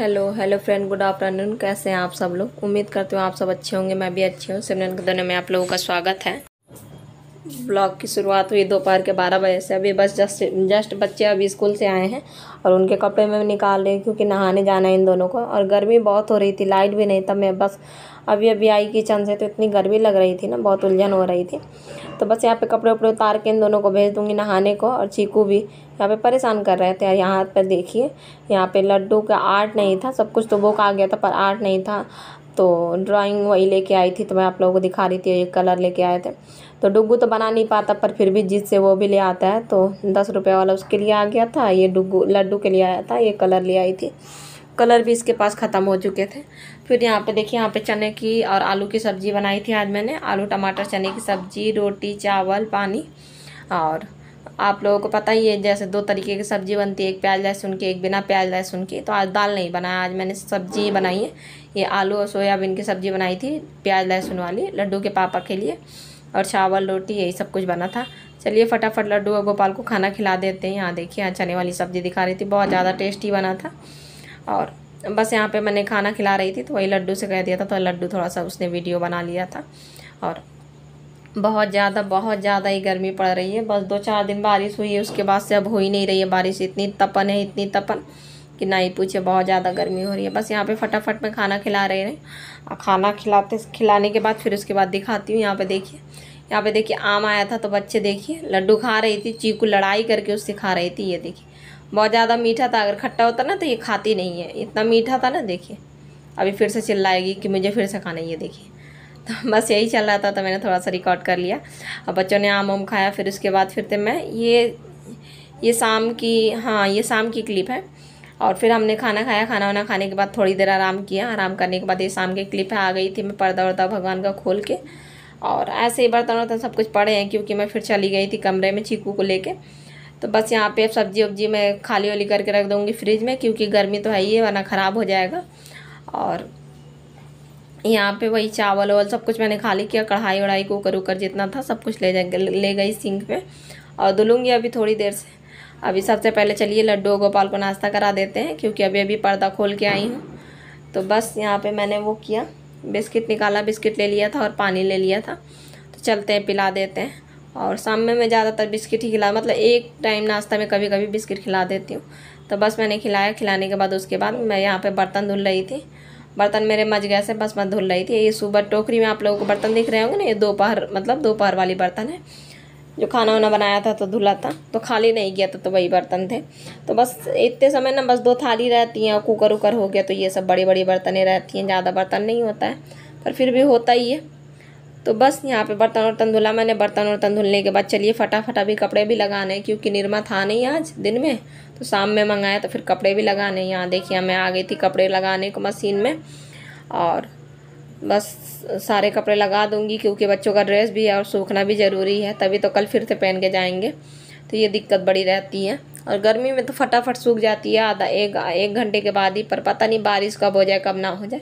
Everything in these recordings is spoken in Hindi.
Hello hello friend, good afternoon. कैसे हैं आप सब लोग? उम्मीद करते हो आप सब अच्छे होंगे। मैं भी अच्छी हूँ। सिमरन के दुनिया में आप लोगों का स्वागत है। ब्लॉग की शुरुआत हुई दोपहर के 12 बजे से। अभी बस जस्ट बच्चे अभी स्कूल से आए हैं और उनके कपड़े मैं निकाल रही हूँ क्योंकि नहाने जाना है इन दोनों को। और गर्मी बहुत हो रही थी, लाइट भी नहीं था। मैं बस अभी अभी आई किचन से तो इतनी गर्मी लग रही थी ना, बहुत उलझन हो रही थी। तो बस यहाँ पे कपड़े उपड़े उतार के इन दोनों को भेज दूँगी नहाने को। और चीकू भी यहाँ पे परेशान कर रहे थे। और यहाँ पर देखिए, यहाँ पे लड्डू का आर्ट नहीं था, सब कुछ तो बुक आ गया था पर आर्ट नहीं था। तो ड्राइंग वही लेके आई थी, तो मैं आप लोगों को दिखा रही थी। एक कलर लेके आए थे। तो डुग्गू तो बना नहीं पाता पर फिर भी जिद से वो भी ले आता है। तो 10 रुपये वाला उसके लिए आ गया था। ये डुग्गू लड्डू के लिए आया था। ये कलर ले आई थी। कलर भी इसके पास ख़त्म हो चुके थे। फिर यहाँ पे देखिए, यहाँ पे चने की और आलू की सब्ज़ी बनाई थी आज मैंने। आलू टमाटर चने की सब्ज़ी, रोटी, चावल, पानी। और आप लोगों को पता ही है जैसे 2 तरीके की सब्ज़ी बनती है, एक प्याज लहसुन की, एक बिना प्याज लहसुन की। तो आज दाल नहीं बनाया, आज मैंने सब्ज़ी बनाई है। ये आलू और सोयाबीन की सब्ज़ी बनाई थी, प्याज लहसुन वाली, लड्डू के पापा के लिए। और चावल रोटी यही सब कुछ बना था। चलिए फटाफट लड्डू और गोपाल को खाना खिला देते हैं। यहाँ देखिए, यहाँ चने वाली सब्ज़ी दिखा रही थी, बहुत ज़्यादा टेस्टी बना था। और बस यहाँ पे मैंने खाना खिला रही थी तो वही लड्डू से कह दिया था, तो लड्डू थोड़ा सा उसने वीडियो बना लिया था। और बहुत ज़्यादा ही गर्मी पड़ रही है। बस 2-4 दिन बारिश हुई है, उसके बाद से अब हो ही नहीं रही है बारिश। इतनी तपन है, इतनी तपन कि ना ही पूछे, बहुत ज़्यादा गर्मी हो रही है। बस यहाँ पे फटाफट में खाना खिला रहे हैं। और खाना खिलाने के बाद फिर उसके बाद दिखाती हूँ। यहाँ पे देखिए आम आया था तो बच्चे देखिए लड्डू खा रही थी, चीकू लड़ाई करके उससे खा रही थी। ये देखिए बहुत ज़्यादा मीठा था, अगर खट्टा होता ना तो ये खाती नहीं है, इतना मीठा था ना। देखिए अभी फिर से चिल्लाएगी कि मुझे फिर से खाना है। ये देखिए, तो बस यही चल रहा था तो मैंने थोड़ा सा रिकॉर्ड कर लिया। और बच्चों ने आम खाया। फिर उसके बाद फिर मैं ये शाम की, हाँ ये शाम की क्लिप है। और फिर हमने खाना खाया। खाना वाना खाने के बाद थोड़ी देर आराम किया। आराम करने के बाद ये शाम की क्लिप है। आ गई थी मैं पर्दा वर्दा भगवान का खोल के, और ऐसे ही बर्तन वर्तन सब कुछ पड़े हैं क्योंकि मैं फिर चली गई थी कमरे में चीकू को लेके। तो बस यहाँ पे सब्जी वब्जी मैं खाली वाली करके रख दूँगी फ्रिज में, क्योंकि गर्मी तो है ही है, वरना ख़राब हो जाएगा। और यहाँ पे वही चावल वावल सब कुछ मैंने खाली किया। कढ़ाई वढ़ाई कुकर उकर जितना था सब कुछ ले गई सिंक में, और धुलूँगी अभी थोड़ी देर से। अभी सबसे पहले चलिए लड्डू गोपाल को नाश्ता करा देते हैं, क्योंकि अभी अभी पर्दा खोल के आई हूँ। तो बस यहाँ पे मैंने वो किया, बिस्किट निकाला, बिस्किट ले लिया था और पानी ले लिया था। तो चलते हैं पिला देते हैं। और शाम में मैं ज़्यादातर बिस्किट ही खिला, मतलब एक टाइम नाश्ता में कभी कभी बिस्किट खिला देती हूँ। तो बस मैंने खिलाया। खिलाने के बाद उसके बाद मैं यहाँ पे बर्तन धुल रही थी। बर्तन मेरे मज गए से, बस मैं धुल रही थी। ये सुबह टोकरी में आप लोगों को बर्तन दिख रहे होंगे ना, ये दोपहर वाली बर्तन है, जो खाना वाना बनाया था तो धुला था, तो खाली नहीं गया था, तो वही बर्तन थे। तो बस इतने समय ना बस 2 थाली रहती हैं और कुकर उकर हो गया, तो ये सब बड़ी बड़ी बर्तनें रहती हैं, ज़्यादा बर्तन नहीं होता है पर फिर भी होता ही है। तो बस यहाँ पे बर्तन वर्तन धुला मैंने। बर्तन वर्तन धुलने के बाद चलिए फटाफट अभी कपड़े भी लगाने, क्योंकि निरमा था नहीं आज दिन में, तो शाम में मंगाया तो फिर कपड़े भी लगाने। यहाँ देखिए मैं आ गई थी कपड़े लगाने को मशीन में, और बस सारे कपड़े लगा दूंगी क्योंकि बच्चों का ड्रेस भी है और सूखना भी ज़रूरी है, तभी तो कल फिर से पहन के जाएंगे। तो ये दिक्कत बड़ी रहती है। और गर्मी में तो फटाफट सूख जाती है आधा एक घंटे के बाद ही, पर पता नहीं बारिश कब हो जाए कब ना हो जाए,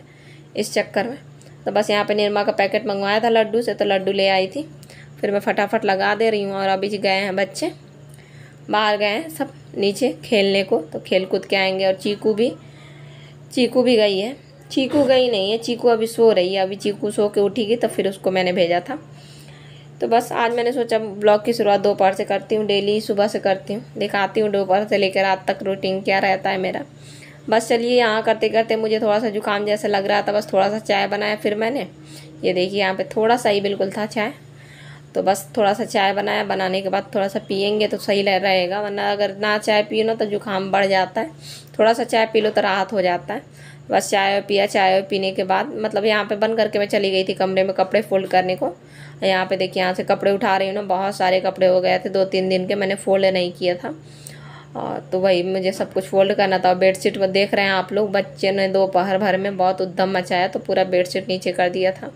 इस चक्कर में। तो बस यहाँ पे निरमा का पैकेट मंगवाया था लड्डू से, तो लड्डू ले आई थी। फिर मैं फटाफट लगा दे रही हूँ। और अभी गए हैं बच्चे, बाहर गए हैं सब नीचे खेलने को, तो खेल कूद के आएंगे। और चीकू भी गई है। चीकू गई नहीं है, चीकू अभी सो रही है। अभी चीकू सो के उठेगी तो फिर उसको मैंने भेजा था। तो बस आज मैंने सोचा ब्लॉग की शुरुआत दोपहर से करती हूँ, डेली सुबह से करती हूँ, दिखाती हूँ दोपहर से लेकर रात तक रूटीन क्या रहता है मेरा। बस चलिए यहाँ करते करते मुझे थोड़ा सा जुकाम जैसा लग रहा था, बस थोड़ा सा चाय बनाया फिर मैंने। ये देखिए यहाँ पे थोड़ा सा ही बिल्कुल था चाय, तो बस थोड़ा सा चाय बनाया। बनाने के बाद थोड़ा सा पियेंगे तो सही रहेगा, वरना अगर ना चाय पियो ना तो जुकाम बढ़ जाता है। थोड़ा सा चाय पी लो तो राहत हो जाता है। बस चाय पिया। चाय पीने के बाद मतलब यहाँ पे बंद करके मैं चली गई थी कमरे में कपड़े फोल्ड करने को। यहाँ पे देखिए यहाँ से कपड़े उठा रही हूँ ना, बहुत सारे कपड़े हो गए थे 2-3 दिन के, मैंने फोल्ड नहीं किया था। और तो वही मुझे सब कुछ फोल्ड करना था। बेडशीट में देख रहे हैं आप लोग, बच्चे ने दोपहर भर में बहुत उद्यम मचाया तो पूरा बेडशीट नीचे कर दिया था।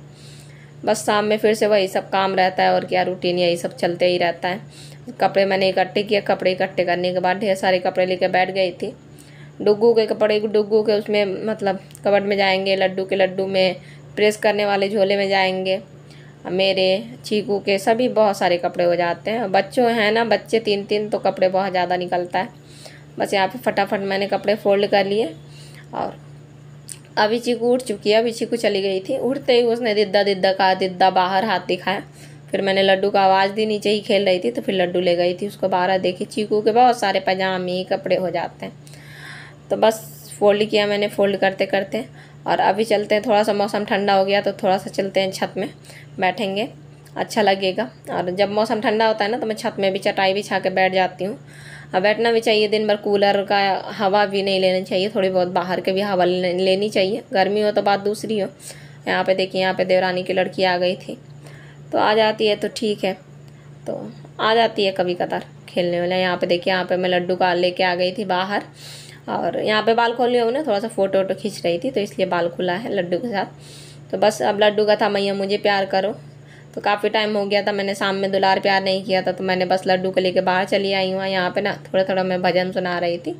बस शाम में फिर से वही सब काम रहता है, और क्या रूटीन यही सब चलते ही रहता है। कपड़े मैंने इकट्ठे किए। कपड़े इकट्ठे करने के बाद ढेर सारे कपड़े लेकर बैठ गई थी। डुग्गू के कपड़े, डुग्गू के उसमें मतलब कबर्ड में जाएंगे, लड्डू में प्रेस करने वाले झोले में जाएंगे, मेरे चीकू के सभी बहुत सारे कपड़े हो जाते हैं। बच्चों हैं ना, बच्चे 3-3 तो कपड़े बहुत ज़्यादा निकलता है। बस यहाँ पे फटाफट मैंने कपड़े फोल्ड कर लिए और अभी चीकू उठ चुकी है, अभी चीकू चली गई थी, उठते ही उसने दिद्दा दिद्दा कहा, दिद्दा बाहर हाथ दिखाया। फिर मैंने लड्डू का आवाज़ दी, नीचे ही खेल रही थी, तो फिर लड्डू ले गई थी उसको बाहर। देखी चीकू के बहुत सारे पजामे कपड़े हो जाते हैं, तो बस फोल्ड किया मैंने, फोल्ड करते करते। और अभी चलते हैं, थोड़ा सा मौसम ठंडा हो गया तो थोड़ा सा चलते हैं छत में, बैठेंगे, अच्छा लगेगा। और जब मौसम ठंडा होता है ना तो मैं छत में भी चटाई बिछा के बैठ जाती हूँ। और बैठना भी चाहिए, दिन भर कूलर का हवा भी नहीं लेनी चाहिए, थोड़ी बहुत बाहर के भी हवा लेनी चाहिए। गर्मी हो तो बात दूसरी हो। यहाँ पे देखिए, यहाँ पे देवरानी की लड़की आ गई थी, तो आ जाती है तो ठीक है, तो आ जाती है कभी कदार खेलने वाला। यहाँ पे देखिए, यहाँ पे मैं लड्डू का लेके आ गई थी बाहर, और यहाँ पे बाल खोल लिया ना, थोड़ा सा फ़ोटो वोटो खींच रही थी तो इसलिए बाल खुला है लड्डू के साथ। तो बस अब लड्डू का था मैया मुझे प्यार करो, तो काफ़ी टाइम हो गया था मैंने शाम में दुलार प्यार नहीं किया था, तो मैंने बस लड्डू को लेके बाहर चली आई हूँ। यहाँ पे ना थोड़ा थोड़ा मैं भजन सुना रही थी,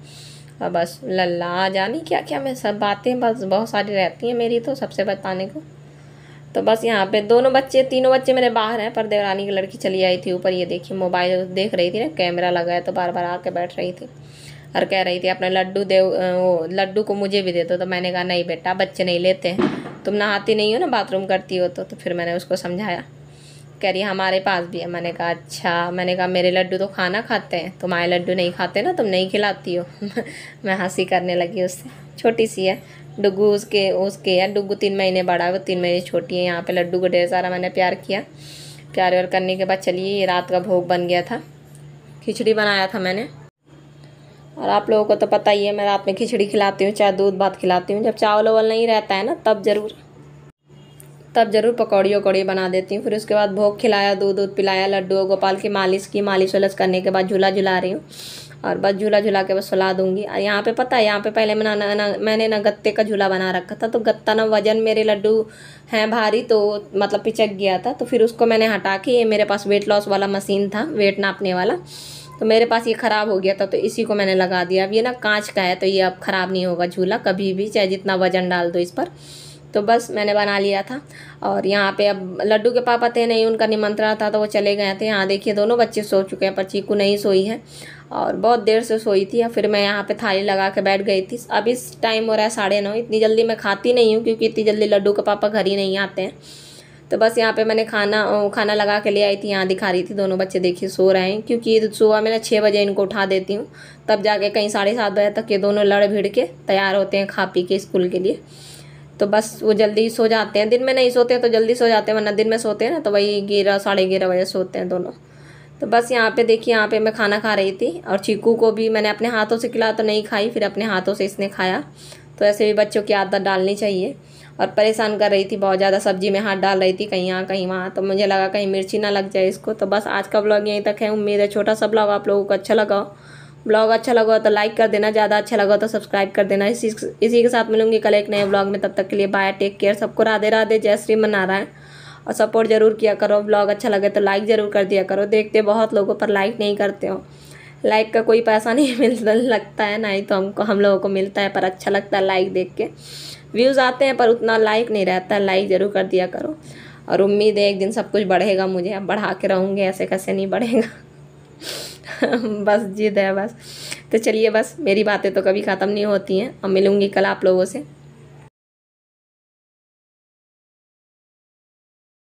और बस लल्ला जानी क्या क्या मैं सब बातें बस बहुत सारी रहती हैं मेरी तो सबसे बताने को। तो बस यहाँ पे दोनों बच्चे, तीनों बच्चे मेरे बाहर हैं, पर देवरानी की लड़की चली आई थी ऊपर। ये देखिए मोबाइल देख रही थी ना, कैमरा लगा है तो बार बार आके बैठ रही थी और कह रही थी अपने लड्डू को मुझे भी दे दो। तो मैंने कहा नहीं बेटा, बच्चे नहीं लेते हैं, तुम नहाती नहीं हो ना, बाथरूम करती हो तो फिर मैंने उसको समझाया। कह रही हमारे पास भी है। मैंने कहा अच्छा, मैंने कहा मेरे लड्डू तो खाना खाते हैं, तुम्हारे लड्डू नहीं खाते ना, तुम नहीं खिलाती हो। मैं हंसी करने लगी उससे, छोटी सी है डुग्गू, उसके है डुग्गू 3 महीने बड़ा है, वो 3 महीने छोटी है। यहाँ पे लड्डू को ढेर सारा मैंने प्यार किया। प्यार व्यार करने के बाद चलिए, ये रात का भोग बन गया था, खिचड़ी बनाया था मैंने। और आप लोगों को तो पता ही है मैं रात में खिचड़ी खिलाती हूँ, चाहे दूध भात खिलाती हूँ। जब चावल वावल नहीं रहता है ना तब ज़रूर पकौड़ी वकौड़ी बना देती हूँ। फिर उसके बाद भोग खिलाया, दूध पिलाया, लड्डू गोपाल की मालिश की, मालिश वालिश करने के बाद झूला झुला रही हूँ, और बस झूला झुला के बस सुला दूंगी। और यहाँ पे पता है, यहाँ पे पहले मैंने ना गत्ते का झूला बना रखा था, तो गत्ता ना वजन मेरे लड्डू हैं भारी, तो मतलब पिचक गया था। तो फिर उसको मैंने हटा के, ये मेरे पास वेट लॉस वाला मशीन था, वेट नापने वाला, तो मेरे पास ये ख़राब हो गया था, तो इसी को मैंने लगा दिया। अब ये ना कांच का है, तो ये अब ख़राब नहीं होगा झूला कभी भी, चाहे जितना वजन डाल दो इस पर। तो बस मैंने बना लिया था। और यहाँ पे अब लड्डू के पापा थे नहीं, उनका निमंत्रण था तो वो चले गए थे। यहाँ देखिए दोनों बच्चे सो चुके हैं, पर चीकू नहीं सोई है और बहुत देर से सोई थी। फिर मैं यहाँ पे थाली लगा के बैठ गई थी। अब इस टाइम हो रहा है 9:30, इतनी जल्दी मैं खाती नहीं हूँ क्योंकि इतनी जल्दी लड्डू के पापा घर ही नहीं आते हैं। तो बस यहाँ पे मैंने खाना लगा के ले आई थी, यहाँ दिखा रही थी। दोनों बच्चे देखिए सो रहे हैं, क्योंकि सुबह मैं 6 बजे इनको उठा देती हूँ, तब जाके कहीं 7:30 बजे तक ये दोनों लड़ भिड़ के तैयार होते हैं खा पी के स्कूल के लिए। तो बस वो जल्दी सो जाते हैं, दिन में नहीं सोते हैं तो जल्दी सो जाते हैं, वरना दिन में सोते हैं ना तो वही 11 11:30 बजे सोते हैं दोनों। तो बस यहाँ पे देखिए, यहाँ पे मैं खाना खा रही थी, और चीकू को भी मैंने अपने हाथों से खिलाया तो नहीं खाई, फिर अपने हाथों से इसने खाया। तो ऐसे भी बच्चों की आदत डालनी चाहिए। और परेशान कर रही थी बहुत ज़्यादा, सब्जी में हाथ डाल रही थी कहीं यहाँ कहीं वहाँ, तो मुझे लगा कहीं मिर्ची ना लग जाए इसको। तो बस आज का ब्लॉग यहीं तक है। उम्मीद है छोटा सा ब्लॉग आप लोगों को अच्छा लगा। ब्लॉग अच्छा लगा तो लाइक कर देना, ज़्यादा अच्छा लगा तो सब्सक्राइब कर देना। इसी के साथ मिलूंगी कल एक नए ब्लॉग में, तब तक के लिए बाय, टेक केयर। सबको राधे राधे, जय श्री मनारायण। और सपोर्ट जरूर किया करो, ब्लॉग अच्छा लगे तो लाइक ज़रूर कर दिया करो। देखते बहुत लोगों पर लाइक नहीं करते हो, लाइक का कोई पैसा नहीं मिलता लगता है, ना ही तो हम लोगों को मिलता है, पर अच्छा लगता है लाइक देख के। व्यूज़ आते हैं पर उतना लाइक नहीं रहता है, लाइक ज़रूर कर दिया करो। और उम्मीद है एक दिन सब कुछ बढ़ेगा, मुझे अब बढ़ा के रहूँगे, ऐसे कैसे नहीं बढ़ेगा। बस जिद है बस। तो चलिए, बस मेरी बातें तो कभी ख़त्म नहीं होती हैं, और मिलूँगी कल आप लोगों से।